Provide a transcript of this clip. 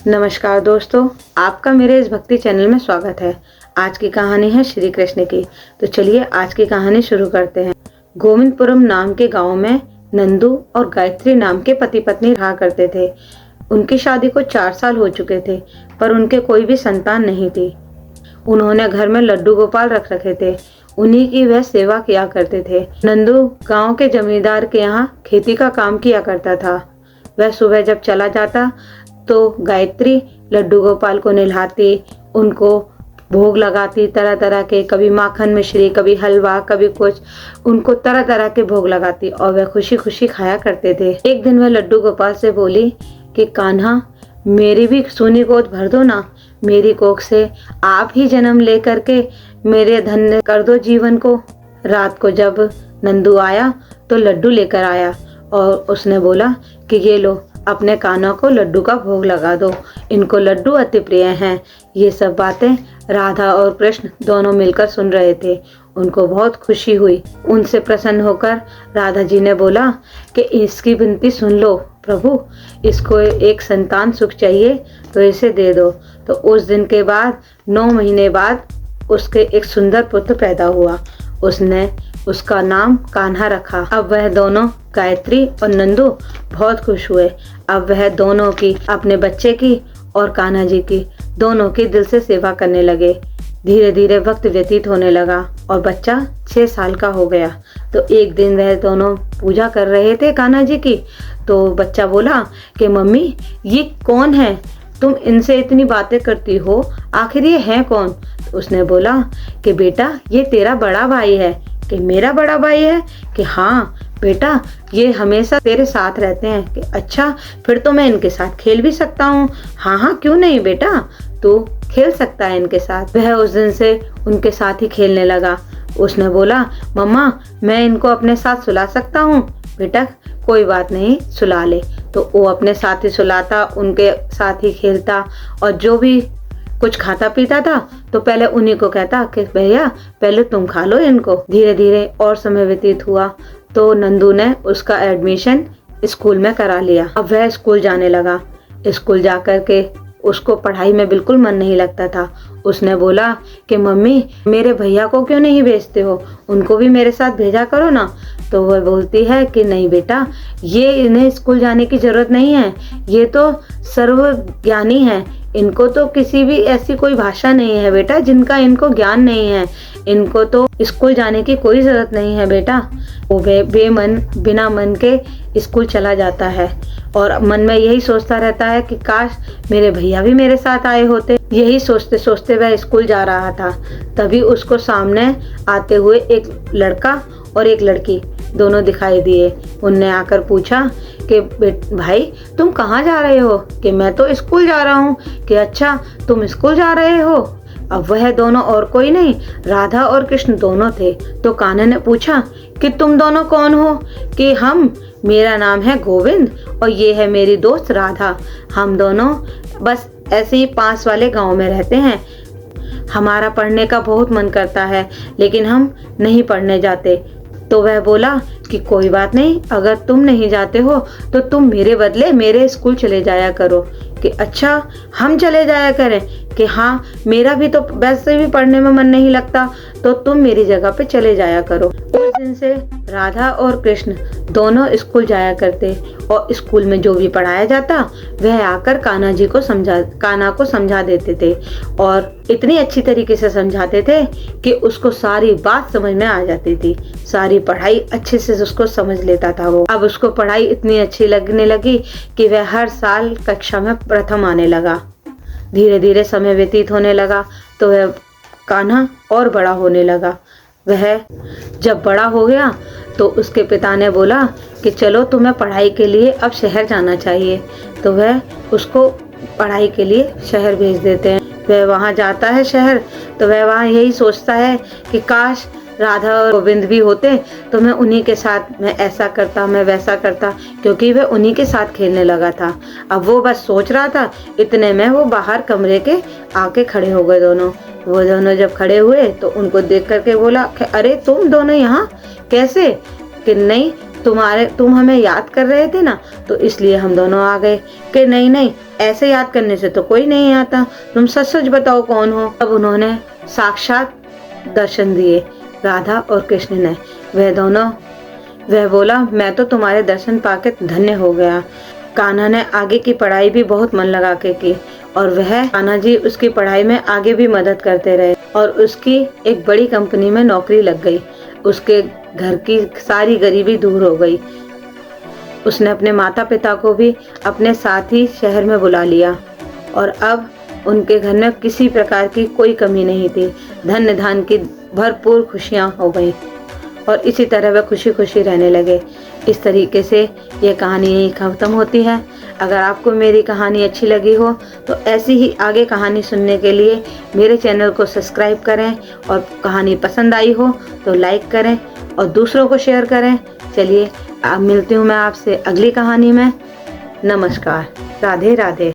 नमस्कार दोस्तों, आपका मेरे इस भक्ति चैनल में स्वागत है। आज की कहानी है श्री कृष्ण की। तो चलिए आज की कहानी शुरू करते हैं। गोविंदपुरम नाम के गांव में नंदू और गायत्री नाम के पति पत्नी रहा करते थे। उनकी शादी को 4 साल हो चुके थे, पर उनके कोई भी संतान नहीं थी। उन्होंने घर में लड्डू गोपाल रख रखे थे, उन्हीं की वह सेवा किया करते थे। नंदू गांव के जमींदार के यहाँ खेती का काम किया करता था। वह सुबह जब चला जाता तो गायत्री लड्डू गोपाल को नहलाती, उनको भोग लगाती तरह तरह के, कभी माखन मिश्री, कभी हलवा, कभी कुछ, उनको तरह तरह के भोग लगाती और वह खुशी खुशी खाया करते थे। एक दिन वह लड्डू गोपाल से बोली कि कान्हा, मेरी भी सोनी गोद भर दो ना, मेरी कोख से आप ही जन्म ले करके मेरे धन्य कर दो जीवन को। रात को जब नंदू आया तो लड्डू लेकर आया और उसने बोला कि ये लो, अपने कान्हा को लड्डू का भोग लगा दो, इनको लड्डू अति प्रिय हैं। ये सब बातें राधा और कृष्ण दोनों मिलकर सुन रहे थे। उनको बहुत खुशी हुई। उनसे प्रसन्न होकर राधा जी ने बोला कि इसकी विनती सुन लो प्रभु, इसको एक संतान सुख चाहिए तो इसे दे दो। तो उस दिन के बाद 9 महीने बाद उसके एक सुंदर पुत्र पैदा हुआ। उसने उसका नाम कान्हा रखा। अब वह दोनों गायत्री और नंदू बहुत खुश हुए। अब वह दोनों की, अपने बच्चे की और कान्हा जी की, दोनों की दिल से सेवा करने लगे। धीरे धीरे वक्त व्यतीत होने लगा और बच्चा 6 साल का हो गया। तो एक दिन वह दोनों पूजा कर रहे थे कान्हा जी की। तो बच्चा बोला कि मम्मी, ये कौन है? तुम इनसे इतनी बातें करती हो, आखिर ये है कौन? तो उसने बोला कि बेटा, ये तेरा बड़ा भाई है। कि मेरा बड़ा भाई है? कि हाँ बेटा, ये हमेशा तेरे साथ रहते हैं। कि अच्छा, फिर तो मैं इनके साथ खेल भी सकता हूँ। हाँ हाँ, क्यों नहीं बेटा, तू खेल सकता है इनके साथ। वह उस दिन से उनके साथ ही खेलने लगा। उसने बोला, मम्मा, मैं इनको अपने साथ सुला सकता हूँ? बेटा कोई बात नहीं, सुला ले। तो वो अपने साथ ही सुलाता, उनके साथ ही खेलता और जो भी कुछ खाता पीता था तो पहले उन्हीं को कहता कि भैया पहले तुम खा लो इनको। धीरे धीरे और समय व्यतीत हुआ तो नंदू ने उसका एडमिशन स्कूल में करा लिया। अब वह स्कूल जाने लगा। स्कूल जाकर के उसको पढ़ाई में बिल्कुल मन नहीं लगता था। उसने बोला कि मम्मी, मेरे भैया को क्यों नहीं भेजते हो, उनको भी मेरे साथ भेजा करो ना। तो वह बोलती है कि नहीं बेटा, ये इन्हें स्कूल जाने की जरूरत नहीं है, ये तो सर्वज्ञानी है, इनको तो किसी भी ऐसी कोई भाषा नहीं है बेटा जिनका इनको ज्ञान नहीं है, इनको तो स्कूल जाने की कोई जरूरत नहीं है बेटा। वो बेमन बिना मन के स्कूल चला जाता है और मन में यही सोचता रहता है कि काश मेरे भैया भी मेरे साथ आए होते। यही सोचते सोचते वह स्कूल जा रहा था। तभी उसको सामने आते हुए एक लड़का और एक लड़की दोनों दिखाई दिए। उनने आकर पूछा कि भाई तुम कहाँ जा रहे हो? कि मैं तो स्कूल जा रहा हूँ। कि अच्छा, तुम स्कूल जा रहे हो? अब वह दोनों और कोई नहीं, राधा और कृष्ण दोनों थे। तो कान्हा ने पूछा कि तुम दोनों कौन हो? कि हम, मेरा नाम है गोविंद और ये है मेरी दोस्त राधा। हम दोनों बस ऐसे ही पास वाले गांव में रहते हैं। हमारा पढ़ने का बहुत मन करता है लेकिन हम नहीं पढ़ने जाते। तो वह बोला कि कोई बात नहीं, अगर तुम नहीं जाते हो तो तुम मेरे बदले मेरे स्कूल चले जाया करो। कि अच्छा, हम चले जाया करें? कि हाँ, मेरा भी तो वैसे भी पढ़ने में मन नहीं लगता, तो तुम मेरी जगह पे चले जाया करो। उस दिन से राधा और कृष्ण दोनों स्कूल जाया करते और स्कूल में जो भी पढ़ाया जाता वह आकर कान्हा को समझा देते थे और इतनी अच्छी तरीके से समझाते थे कि उसको सारी बात समझ में आ जाती थी। सारी पढ़ाई अच्छे से उसको समझ लेता था वो। अब उसको पढ़ाई इतनी अच्छी लगने लगी कि वह हर साल कक्षा में प्रथम आने लगा। धीरे धीरे समय व्यतीत होने लगा तो वह कान्हा और बड़ा होने लगा। वह जब बड़ा हो गया तो उसके पिता ने बोला कि चलो तुम्हें पढ़ाई के लिए अब शहर जाना चाहिए। तो वह उसको पढ़ाई के लिए शहर भेज देते हैं। वह वहाँ जाता है शहर, तो वह वहाँ यही सोचता है कि काश राधा और गोविंद भी होते तो मैं उन्हीं के साथ, मैं ऐसा करता, मैं वैसा करता, क्योंकि वह उन्हीं के साथ खेलने लगा था। अब वो बस सोच रहा था, इतने में वो बाहर कमरे के आके खड़े हो गए दोनों। वो दोनों जब खड़े हुए तो उनको देख करके बोला, अरे तुम दोनों यहाँ कैसे? कि नहीं, तुम हमें याद कर रहे थे ना, तो इसलिए हम दोनों आ गए। कि नहीं नहीं, ऐसे याद करने से तो कोई नहीं आता, तुम सच सच बताओ कौन हो। तब उन्होंने साक्षात दर्शन दिए, राधा और कृष्ण ने। वह बोला, मैं तो तुम्हारे दर्शन पाके धन्य हो गया। कान्हा ने आगे की पढ़ाई भी बहुत मन लगा के की और वह कान्हा जी उसकी पढ़ाई में आगे भी मदद करते रहे और उसकी एक बड़ी कंपनी में नौकरी लग गई। उसके घर की सारी गरीबी दूर हो गई। उसने अपने माता पिता को भी अपने साथ ही शहर में बुला लिया और अब उनके घर में किसी प्रकार की कोई कमी नहीं थी। धन धान की भरपूर खुशियां हो गई और इसी तरह वह खुशी खुशी रहने लगे। इस तरीके से ये कहानी यहीं खत्म होती है। अगर आपको मेरी कहानी अच्छी लगी हो तो ऐसी ही आगे कहानी सुनने के लिए मेरे चैनल को सब्सक्राइब करें और कहानी पसंद आई हो तो लाइक करें और दूसरों को शेयर करें। चलिए अब मिलती हूँ मैं आपसे अगली कहानी में। नमस्कार, राधे राधे।